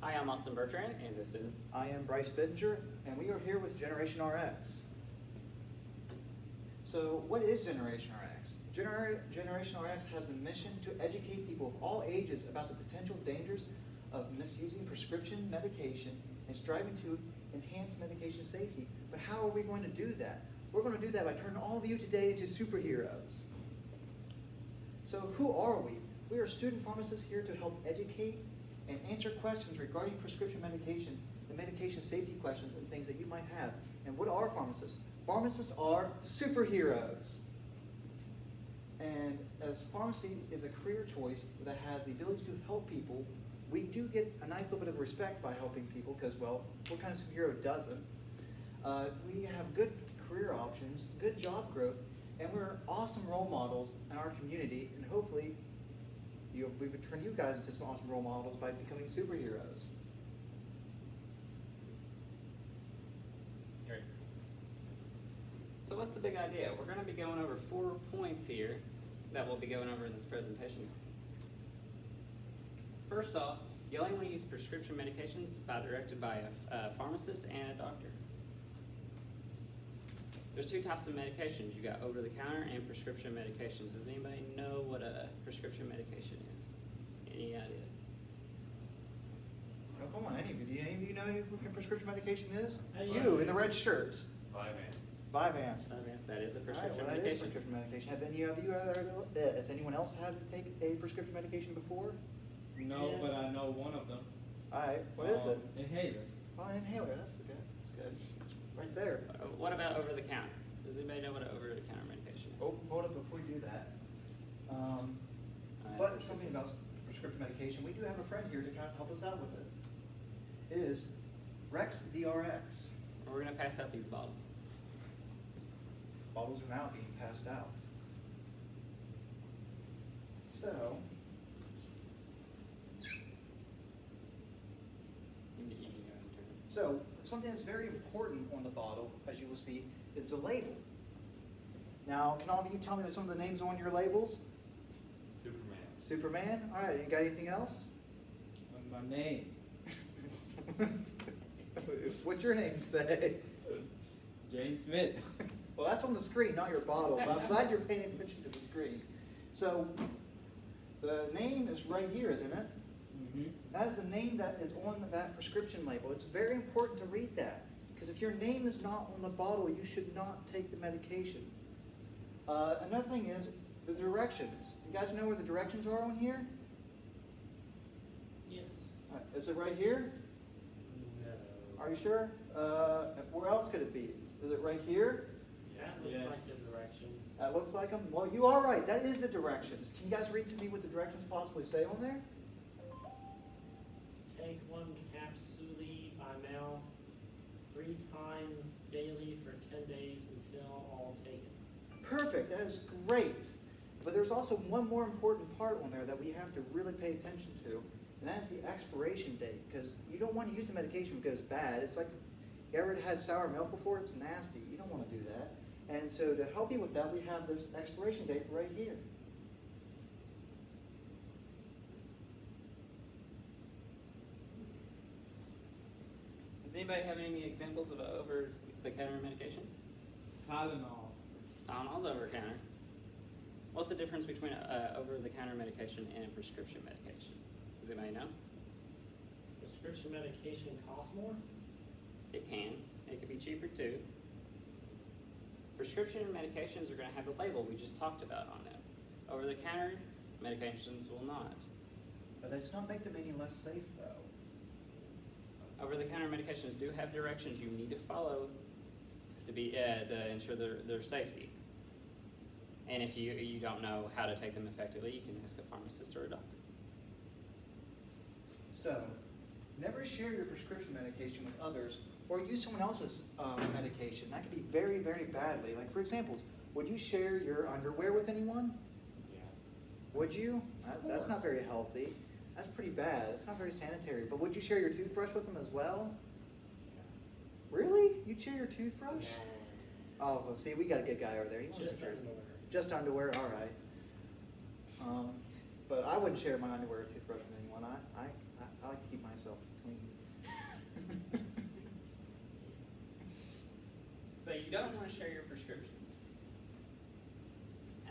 Hi, I'm Austin Bertrand, and this is... I am Bryce Bittinger, and we are here with GenRx. So what is GenRx? GenRx has the mission to educate people of all ages about the potential dangers of misusing prescription medication and striving to enhance medication safety. But how are we going to do that? We're going to do that by turning all of you today into superheroes. So who are we? We are student pharmacists here to help educate and answer questions regarding prescription medications, the medication safety questions and things that you might have. And what are pharmacists? Pharmacists are superheroes. And as pharmacy is a career choice that has the ability to help people, we do get a nice little bit of respect by helping people because, well, what kind of superhero doesn't? We have good career options, good job growth, and we're awesome role models in our community, and hopefully we would turn you guys into some awesome role models by becoming superheroes. Great. So what's the big idea? We're going to be going over 4 points here that we'll be going over in this presentation. First off, you'll only use prescription medications directed by a pharmacist and a doctor. There's 2 types of medications. You got over-the-counter and prescription medications. Does anybody know what a prescription medication is? Any idea? Oh, come on, any of you. Do any of you know what a prescription medication is? Yes. You in the red shirt. Vyvanse. That is a All right, prescription well, that is medication. prescription medication. Have any of you has anyone else had to take a prescription medication before? No, Yes. but I know one of them. All right, what is it? Inhaler. Oh, an inhaler. That's good. That's good. Right there. What about over-the-counter? Does anybody know what an over-the-counter medication is? Oh, hold up before you do that. But something about prescription medication, we do have a friend here to kind of help us out with it. It is Rex DRX. We're going to pass out these bottles. Bottles are now being passed out. So, You can go ahead and turn it. so something that's very important on the bottle, as you will see, is the label. Now, can all of you tell me some of the names on your labels? Superman. All right, you got anything else? And my name. What's your name say? James Smith. Well, that's on the screen, not your bottle, but I'm glad you're paying attention to the screen. So, the name is right here, isn't it? Mm-hmm. That's the name that is on that prescription label. It's very important to read that, because if your name is not on the bottle, you should not take the medication. Another thing is the directions. You guys know where the directions are on here? Yes. Is it right here? No. Are you sure? Where else could it be? Is it right here? That looks like Yes. the directions. That looks like them. Well, you are right. That is the directions. Can you guys read to me what the directions possibly say on there? Take 1 capsule by mouth 3 times daily for 10 days until all taken. Perfect. That is great. But there's also one more important part on there that we have to really pay attention to, and that's the expiration date, because you don't want to use the medication because it's bad. It's like, you ever had sour milk before? It's nasty. You don't want to do that. And so to help you with that, we have this expiration date right here. Does anybody have any examples of an over-the-counter medication? Tylenol. Tylenol's over-the-counter. What's the difference between an over-the-counter medication and a prescription medication? Does anybody know? Prescription medication costs more? It can. It could be cheaper too. Prescription medications are going to have a label we just talked about on them. Over-the-counter medications will not. But that does not make them any less safe, though. Over-the-counter medications do have directions you need to follow to be to ensure their safety. And if you don't know how to take them effectively, you can ask a pharmacist or a doctor. So, never share your prescription medication with others or use someone else's medication. That could be very, very badly. Like, for example, would you share your underwear with anyone? Yeah. Would you? That's not very healthy. That's pretty bad. It's not very sanitary. But would you share your toothbrush with them as well? Really? You'd share your toothbrush? Oh, well, see, we got a good guy over there. He wants Just to share. underwear. Just underwear, all right. But I wouldn't share my underwear or toothbrush with anyone. I like to keep myself clean. to share your prescriptions.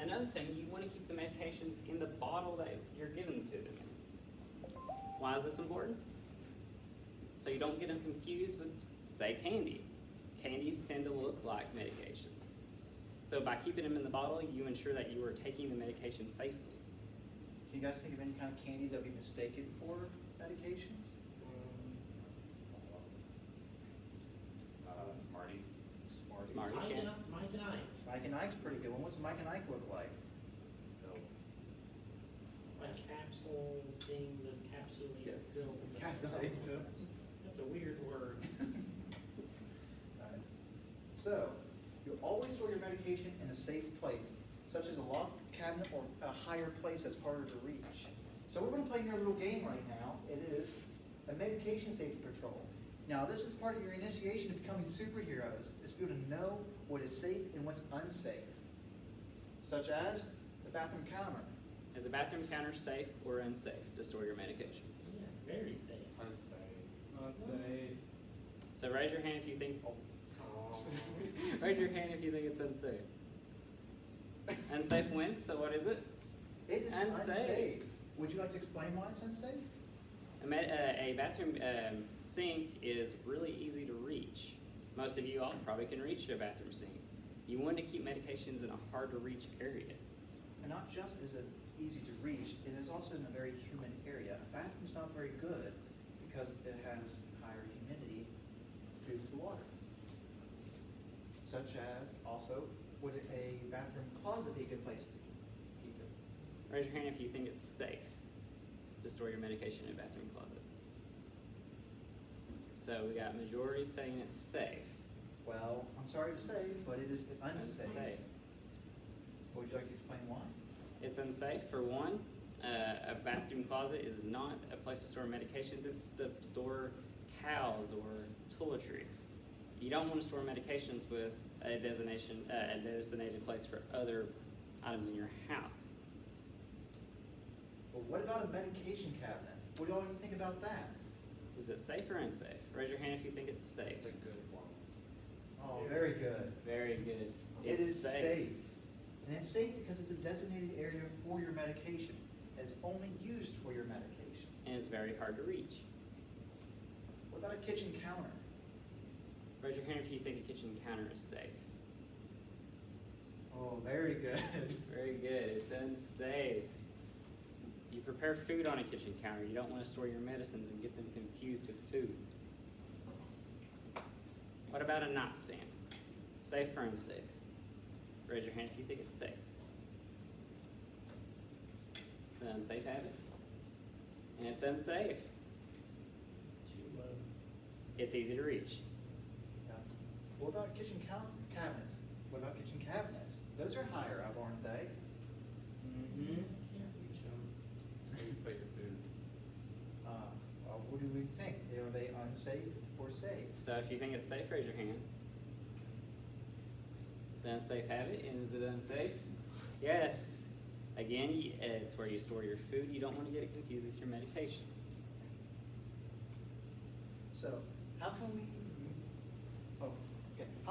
Another thing, you want to keep the medications in the bottle that you're giving to them in. Why is this important? So you don't get them confused with, say, candy. Candies tend to look like medications. So by keeping them in the bottle, you ensure that you are taking the medication safely. Can you guys think of any kind of candies that would be mistaken for medications? Smarties. Smarties. Mike can. and I, Mike and Ike's pretty good one. What's Mike and Ike look like? like capsule thing, those capsule pills. Captain That's a weird word. Right. So, you always store your medication in a safe place, such as a locked cabinet or a higher place that's harder to reach. So we're going to play your little game right now. It is a medication safety patrol. Now, this is part of your initiation to becoming superheroes. It's for you to know what is safe and what's unsafe, such as the bathroom counter. Is a bathroom counter safe or unsafe to store your medications? Yeah, very safe. Unsafe. So raise your hand if you think, raise your hand if you think it's unsafe. Unsafe wins, so what is it? It is Unsafe. unsafe. Would you like to explain why it's unsafe? A bathroom sink is really easy to reach. Most of you all probably can reach a bathroom sink. You want to keep medications in a hard to reach area. And not just is it easy to reach, it is also in a very humid area. A bathroom's not very good because it has higher humidity due to the water. Such as also, would a bathroom closet be a good place to keep it? Raise your hand if you think it's safe to store your medication in a bathroom closet. So we got majority saying it's safe. Well, I'm sorry to say, but it is unsafe. Unsafe. Would you like to explain why? It's unsafe for one. A bathroom closet is not a place to store medications. It's to store towels or toiletry. You don't want to store medications with a designated place for other items in your house. But what about a medication cabinet? What do y'all think about that? Is it safe or unsafe? Raise your hand if you think it's safe. It's a good one. Oh, very good. Very good. It It's is safe. And it's safe because it's a designated area for your medication. It's only used for your medication. And it's very hard to reach. What about a kitchen counter? Raise your hand if you think a kitchen counter is safe. Oh, very good. Very good. It's unsafe. You prepare food on a kitchen counter. You don't want to store your medicines and get them confused with food. What about a nightstand? Safe or unsafe? Raise your hand if you think it's safe. The unsafe have it. And it's unsafe. It's too low. It's easy to reach. Yeah. What about kitchen cabinets? What about kitchen cabinets? Those are higher up, aren't they? Mm-hmm. Can't reach them. Where you put your food. Well, what do we think? Are they unsafe or safe? So if you think it's safe, raise your hand. The unsafe have it, and is it unsafe? Yes. Again, it's where you store your food. You don't want to get it confused with your medications. So, how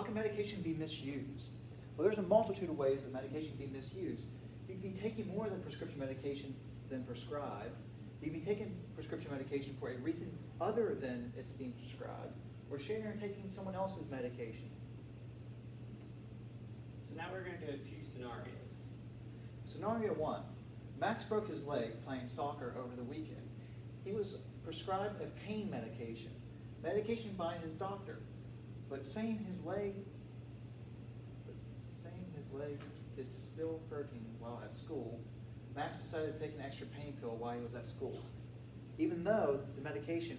can medication be misused? Well, there's a multitude of ways that medication can be misused. You can be taking more than prescription medication than prescribed. You can be taking prescription medication for a reason other than it's being prescribed, or sharing or taking someone else's medication. So now we're going to do a few scenarios. Scenario 1. Max broke his leg playing soccer over the weekend. He was prescribed a pain medication by his doctor, but saying his leg is still hurting while at school, Max decided to take an extra pain pill while he was at school, even though the medication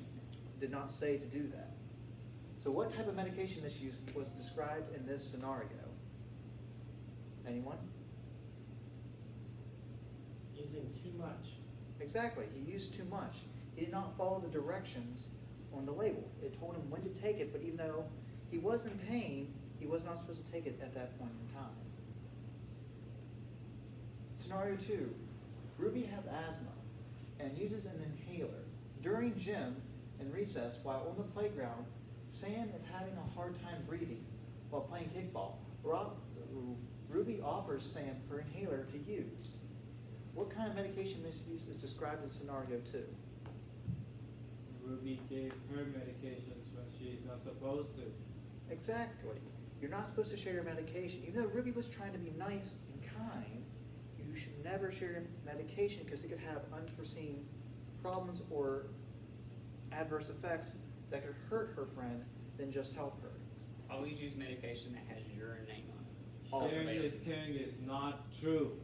did not say to do that. So what type of medication misuse was described in this scenario? Anyone? Using too much. Exactly, he used too much. He did not follow the directions on the label. It told him when to take it, but even though he was in pain, he was not supposed to take it at that point in time. Scenario 2. Ruby has asthma and uses an inhaler. During gym and recess, while on the playground, Sam is having a hard time breathing while playing kickball. Ruby offers Sam her inhaler to use. What kind of medication misuse is described in scenario 2? Ruby gave her medications when she's not supposed to. Exactly. You're not supposed to share your medication. Even though Ruby was trying to be nice and kind, you should never share your medication because it could have unforeseen problems or adverse effects that could hurt her friend than just help her. Always use medication that has your name on it. Also Sharing based- is caring is not true.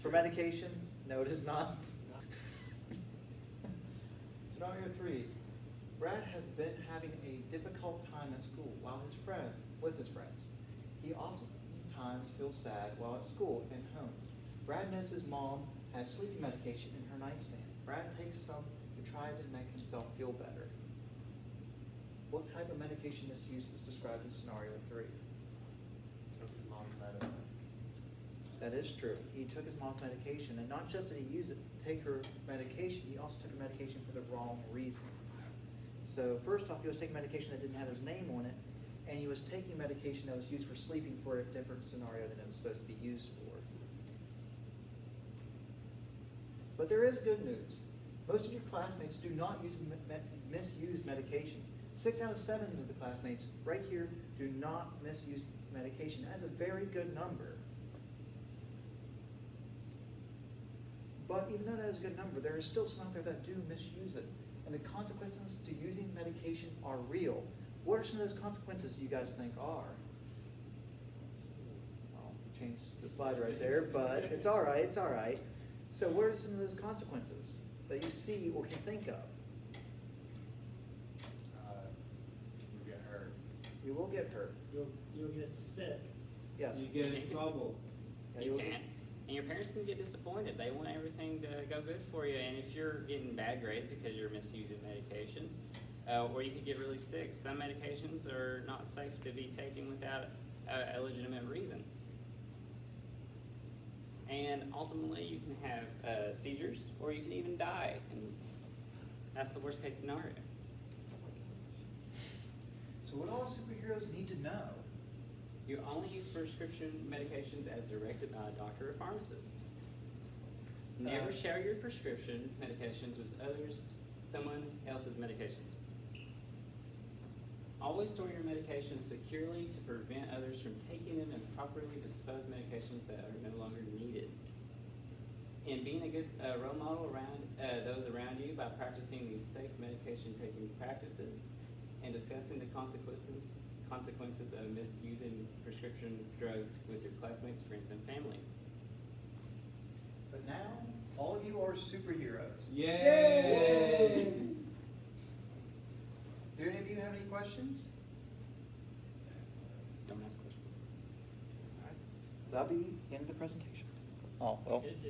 For medication, no, it is not. Scenario 3. Brad has been having a difficult time at school with his friends. He oftentimes feels sad while at school and home. Brad knows his mom has sleeping medication in her nightstand. Brad takes some to try to make himself feel better. What type of medication misuse is described in scenario 3? Took his mom's medicine. That is true. He took his mom's medication, and not just did he take her medication, he also took her medication for the wrong reason. So first off, he was taking medication that didn't have his name on it, and he was taking medication that was used for sleeping for a different scenario than it was supposed to be used for. But there is good news. Most of your classmates do not misuse medication. 6 out of 7 of the classmates right here do not misuse medication. That is a very good number. But even though that is a good number, there are still some out there that do misuse it. And the consequences to using medication are real. What are some of those consequences you guys think are? Well, changed the slide right there, but it's all right, it's all right. So what are some of those consequences that you see or can think of? You get hurt. You will get hurt. You'll get sick. Yes. You get in trouble. Yeah, You will can't. And your parents can get disappointed. They want everything to go good for you. And if you're getting bad grades because you're misusing medications, or you could get really sick, some medications are not safe to be taken without a legitimate reason. And ultimately, you can have seizures, or you can even die. And that's the worst case scenario. So what all superheroes need to know? You only use prescription medications as directed by a doctor or pharmacist. Never share your prescription medications with someone else's medications. Always store your medications securely to prevent others from taking them and properly dispose medications that are no longer needed. And being a good role model around those around you by practicing these safe medication taking practices and discussing the consequences of misusing prescription drugs with your classmates, friends, and families. But now, all of you are superheroes. Yay! Do any of you have any questions? Don't ask questions. All right. That'll be the end of the presentation. Oh, well.